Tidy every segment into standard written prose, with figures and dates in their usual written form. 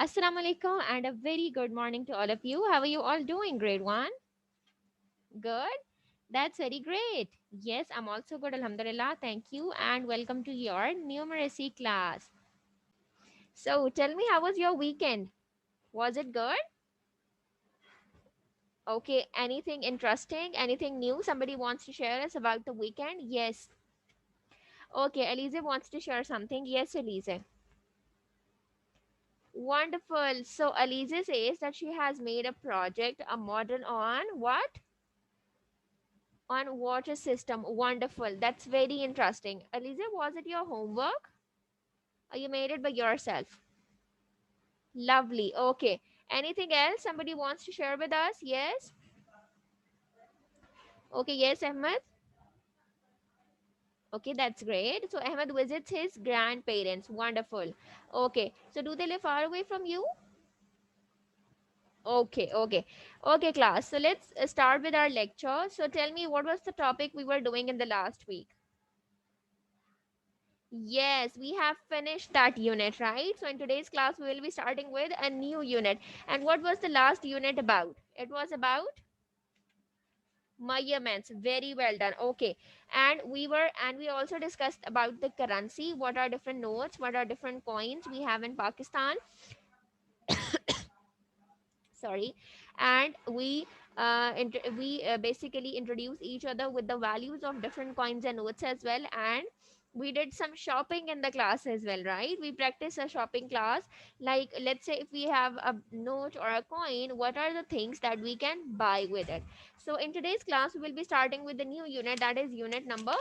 Assalamu alaikum and a very good morning to all of you. How are you all doing, grade 1? Good? That's very great. Yes, I'm also good, alhamdulillah. Thank you and welcome to your numeracy class. So, tell me, how was your weekend? Was it good? Okay, anything interesting? Anything new somebody wants to share us about the weekend? Yes. Okay, Elise wants to share something. Yes, Elise. Wonderful. So, Elise says that she has made a project, a model on what? On water system. Wonderful. That's very interesting. Aliza, was it your homework or you made it by yourself? Lovely. Okay. Anything else somebody wants to share with us? Yes. Okay. Yes, Ahmed. Okay, that's great. So Ahmed visits his grandparents. Wonderful. Okay. So do they live far away from you? Okay. Okay. Okay, class. So let's start with our lecture. So tell me, what was the topic we were doing in the last week? Yes, we have finished that unit, right? So in today's class, we will be starting with a new unit. And what was the last unit about? It was about measurements. Very well done. Okay. And we also discussed about the currency. What are different notes? What are different coins we have in Pakistan? Sorry. And we basically introduce each other with the values of different coins and notes as well. And we did some shopping in the class as well, right? We practice a shopping class. Like, let's say if we have a note or a coin, what are the things that we can buy with it? So in today's class, we will be starting with the new unit, that is unit number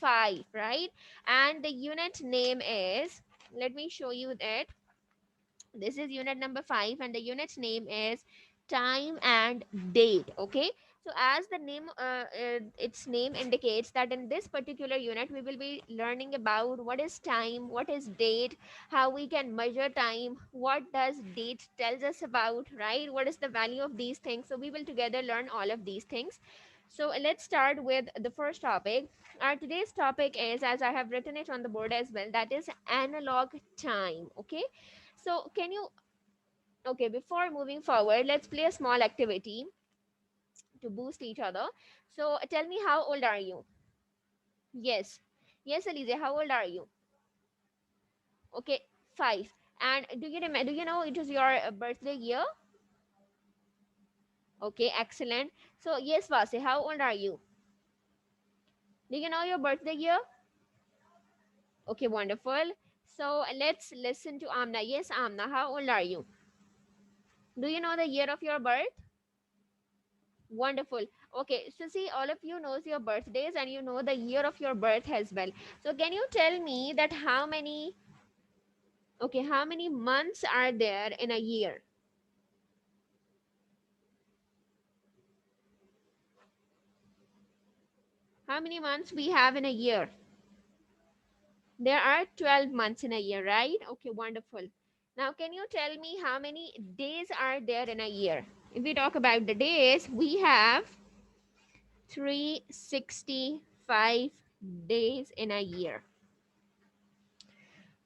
5, right? And the unit name is, let me show you that. This is unit number 5 and the unit's name is time and date. Okay, so as the name its name indicates, that in this particular unit we will be learning about what is time, what is date, how we can measure time, what does date tells us about, right? What is the value of these things? So we will together learn all of these things. So let's start with the first topic. Our today's topic is, as I have written it on the board as well, that is analog time. Okay, so can you, okay, before moving forward, let's play a small activity to boost each other. So tell me, how old are you? Yes. Yes, Alize, how old are you? Okay, 5. And do you remember, do you know it was your birthday year? Okay, excellent. So yes, Vase, how old are you? Do you know your birthday year? Okay, wonderful. So let's listen to Amna. Yes, Amna, how old are you? Do you know the year of your birth? Wonderful. Okay, so see, all of you knows your birthdays and you know the year of your birth as well. So can you tell me that how many, okay, how many months are there in a year? How many months we have in a year? There are 12 months in a year, right? Okay, wonderful. Now, can you tell me how many days are there in a year? If we talk about the days, we have 365 days in a year.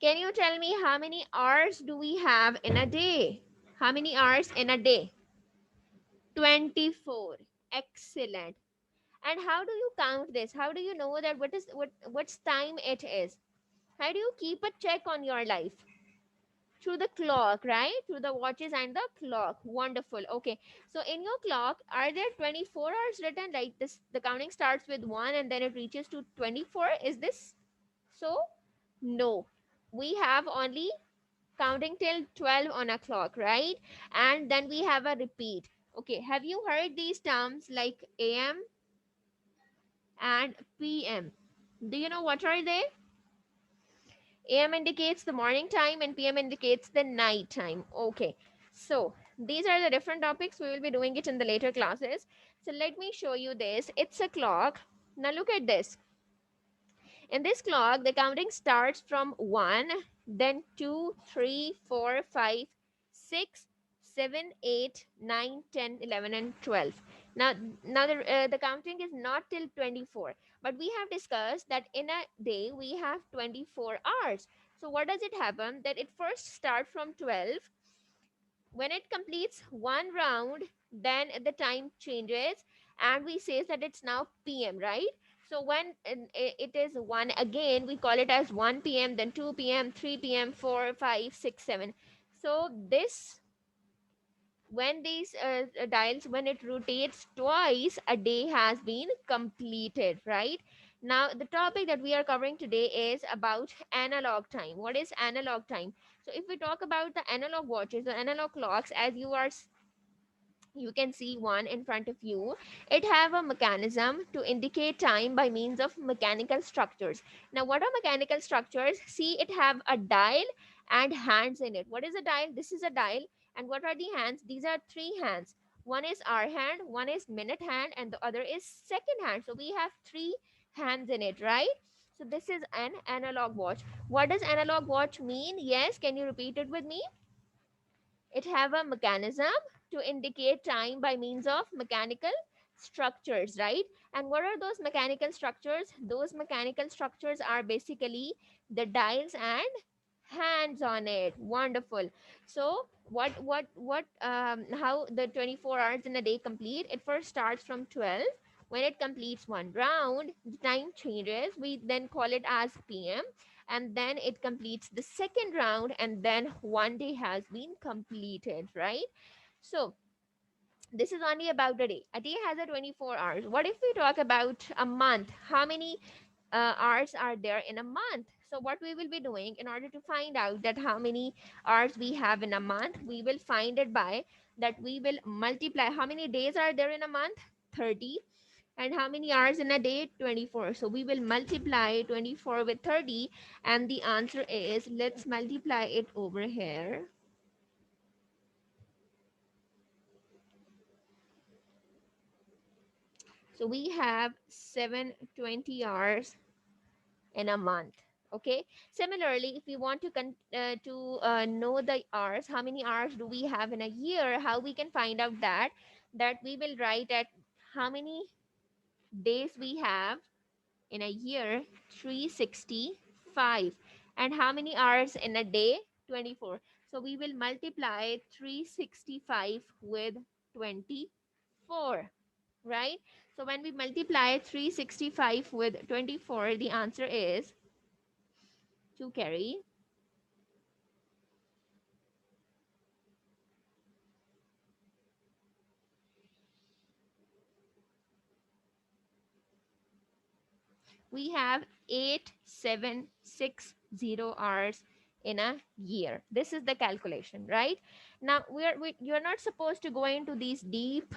Can you tell me how many hours do we have in a day? How many hours in a day? 24. Excellent. And how do you count this? How do you know that what's time it is? How do you keep a check on your life? Through the clock, right? Through the watches and the clock. Wonderful. Okay. So in your clock, are there 24 hours written? Like this, the counting starts with 1 and then it reaches to 24. Is this so? No. We have only counting till 12 on a clock, right? And then we have a repeat. Okay, have you heard these terms like AM and PM? Do you know what are they? AM indicates the morning time and PM indicates the night time. Okay, so these are the different topics. We will be doing it in the later classes. So let me show you this. It's a clock. Now look at this. In this clock, the counting starts from 1, then 2, 3, 4, 5, 6, 7, 8, 9, 10, 11, and 12. Now, the counting is not till 24, but we have discussed that in a day we have 24 hours. So what does it happen? That it first starts from 12 when it completes one round, then the time changes and we say that it's now PM, right? So when it is 1 again, we call it as 1 PM, then 2 PM, 3 PM, 4, 5, 6, 7. So this, when these dials, when it rotates twice, a day has been completed, right? Now the topic that we are covering today is about analog time. What is analog time? So if we talk about the analog watches or analog clocks, as you can see one in front of you, it have a mechanism to indicate time by means of mechanical structures. Now what are mechanical structures? See, it have a dial and hands in it. What is a dial? This is a dial. And what are the hands? These are three hands. One is hour hand, one is minute hand, and the other is second hand. So we have three hands in it, right? So this is an analog watch. What does analog watch mean? Yes, can you repeat it with me? It have a mechanism to indicate time by means of mechanical structures, right? And what are those mechanical structures? Those mechanical structures are basically the dials and hands on it. Wonderful. So how the 24 hours in a day complete? It first starts from 12. When it completes one round, the time changes. We then call it as PM, and then it completes the second round, and then one day has been completed, right? So this is only about a day. A day has a 24 hours. What if we talk about a month? How many hours are there in a month? So what we will be doing in order to find out that how many hours we have in a month, we will find it by that we will multiply how many days are there in a month. 30. And how many hours in a day? 24. So we will multiply 24 with 30, and the answer is, let's multiply it over here. So we have 720 hours in a month. Okay. Similarly, if we want to know the hours, how many hours do we have in a year? How we can find out that? That we will write at how many days we have in a year. 365. And how many hours in a day? 24. So we will multiply 365 with 24, right? So when we multiply 365 with 24, the answer is to carry. We have 8760 hours in a year. This is the calculation, right? Now you're not supposed to go into these deep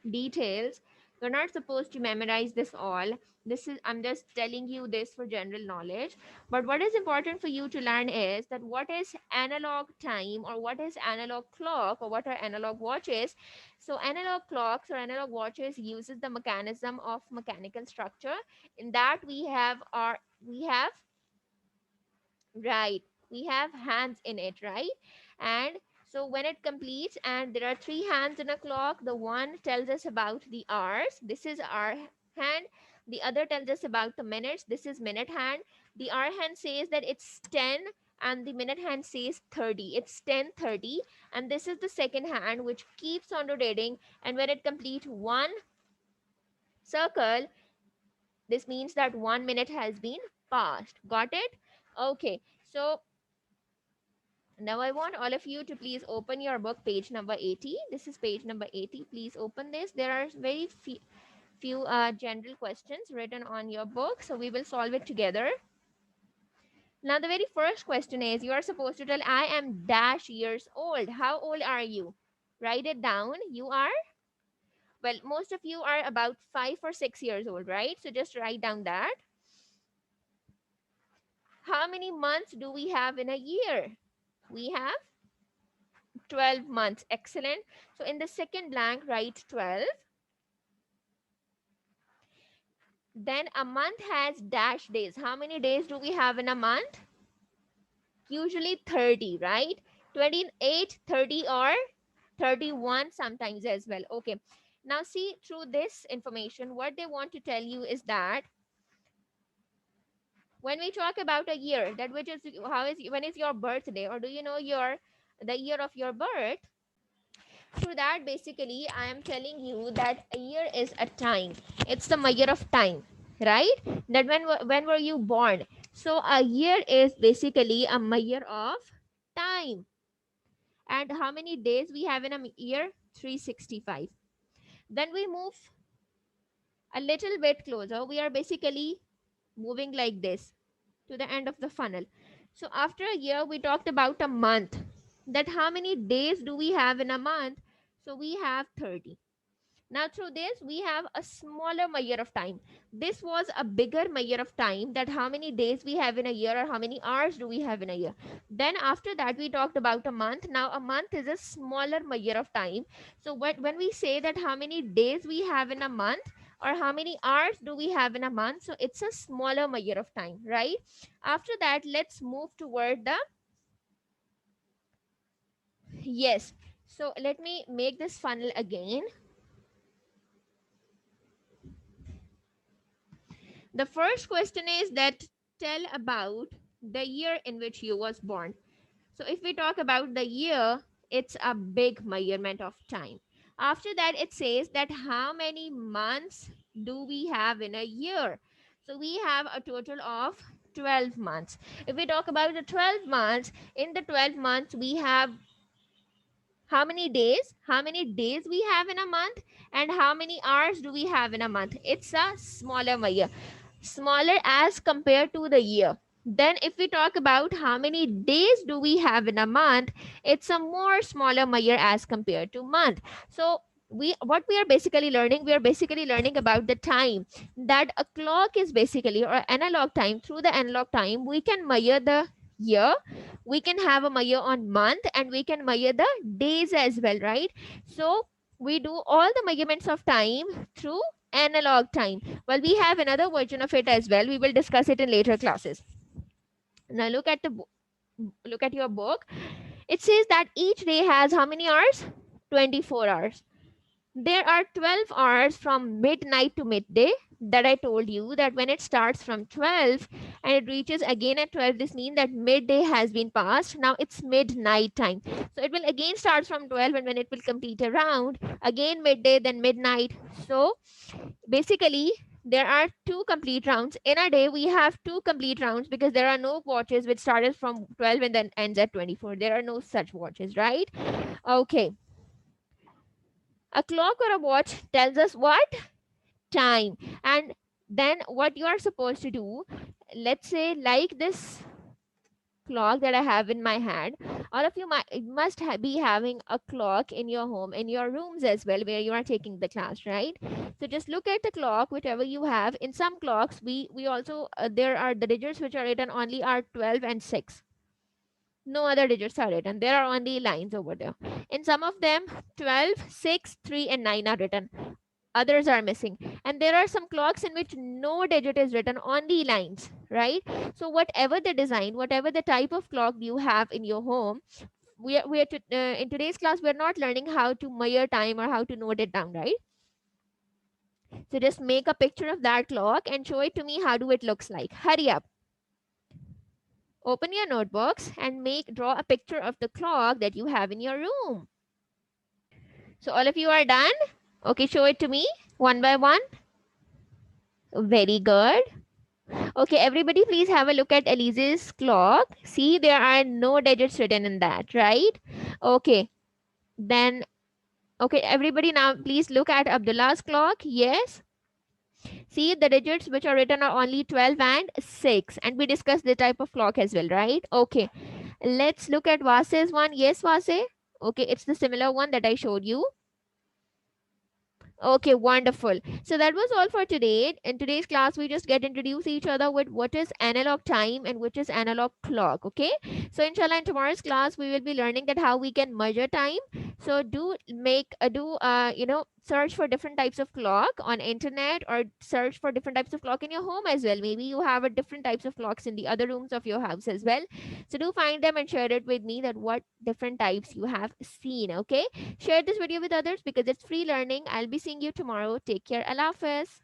details. You're not supposed to memorize this all. This is, I'm just telling you this for general knowledge. But what is important for you to learn is that what is analog time, or what is analog clock, or what are analog watches. So analog clocks or analog watches uses the mechanism of mechanical structure. In that we have, right, we have hands in it, right? And so when it completes, and there are three hands in a clock, the one tells us about the hours. This is hour hand. The other tells us about the minutes. This is minute hand. The hour hand says that it's 10, and the minute hand says 30. It's 10:30. And this is the second hand, which keeps on rotating. And when it completes one circle, this means that 1 minute has been passed. Got it? Okay. So now I want all of you to please open your book, page number 80. This is page number 80. Please open this. There are very few general questions written on your book, so we will solve it together. Now the very first question is, you are supposed to tell, I am dash years old. How old are you? Write it down. You are, well, most of you are about 5 or 6 years old, right? So just write down that. How many months do we have in a year? We have 12 months. Excellent. So in the second blank, write 12. Then a month has dash days. How many days do we have in a month? Usually 30, right? 28, 30, or 31 sometimes as well. Okay. Now see, through this information, what they want to tell you is that when we talk about a year, that which is, how is, when is your birthday, or do you know the year of your birth? Through that, basically, I am telling you that a year is a time. It's the measure of time, right? That when were you born? So a year is basically a measure of time. And how many days we have in a year? 365. Then we move a little bit closer. We are basically moving like this to the end of the funnel. So after a year, we talked about a month. That how many days do we have in a month? So we have 30. Now, through this, we have a smaller measure of time. This was a bigger measure of time, that how many days we have in a year or how many hours do we have in a year. Then, after that, we talked about a month. Now, a month is a smaller measure of time. So, when we say that how many days we have in a month or how many hours do we have in a month, so it's a smaller measure of time, right? After that, let's move toward the yes. So, let me make this funnel again. The first question is that tell about the year in which you was born. So if we talk about the year, it's a big measurement of time. After that, it says that how many months do we have in a year? So we have a total of 12 months. If we talk about the 12 months, in the 12 months, we have how many days? How many days we have in a month? And how many hours do we have in a month? It's a smaller measure, smaller as compared to the year. Then if we talk about how many days do we have in a month, it's a more smaller measure as compared to month. So we are basically learning, we are basically learning about the time, that a clock is basically, or analog time. Through the analog time, we can measure the year, we can have a measure on month, and we can measure the days as well, right? So we do all the measurements of time through analog time. Well, we have another version of it as well. We will discuss it in later classes. Now look at your book. It says that each day has how many hours? 24 hours. There are 12 hours from midnight to midday, that I told you that when it starts from 12 and it reaches again at 12, this means that midday has been passed. Now it's midnight time. So it will again start from 12, and when it will complete around, again midday, then midnight. So basically, there are two complete rounds. In a day, we have two complete rounds because there are no watches which started from 12 and then ends at 24. There are no such watches, right? Okay. A clock or a watch tells us what? Time. And then what you are supposed to do, let's say like this clock that I have in my hand. All of you must be having a clock in your home, in your rooms as well, where you are taking the class, right? So just look at the clock, whichever you have. In some clocks, we also there are the digits which are written only are 12 and 6. No other digits are written. There are only lines over there. In some of them, 12, 6, 3, and 9 are written, others are missing. And there are some clocks in which no digit is written, only lines, right? So whatever the design, whatever the type of clock you have in your home, in today's class we're not learning how to measure time or how to note it down, right? So just make a picture of that clock and show it to me. How do it looks like? Hurry up, open your notebooks and draw a picture of the clock that you have in your room. So all of you are done? Okay, show it to me one by one. Very good. Okay, everybody, please have a look at Elise's clock. See, there are no digits written in that, right? Okay, then, okay, everybody, now please look at Abdullah's clock. Yes. See, the digits which are written are only 12 and 6. And we discussed the type of clock as well, right? Okay, let's look at Vase's one. Yes, Vase. Okay, it's the similar one that I showed you. Okay, wonderful. So that was all for today. In today's class, we just get introduce each other with what is analog time and which is analog clock. Okay. So inshallah, in tomorrow's class, we will be learning that how we can measure time. So search for different types of clock on internet, or search for different types of clock in your home as well. Maybe you have a different types of clocks in the other rooms of your house as well. So do find them and share it with me that what different types you have seen. Okay. Share this video with others because it's free learning. I'll be seeing you tomorrow. Take care. Allah Hafiz.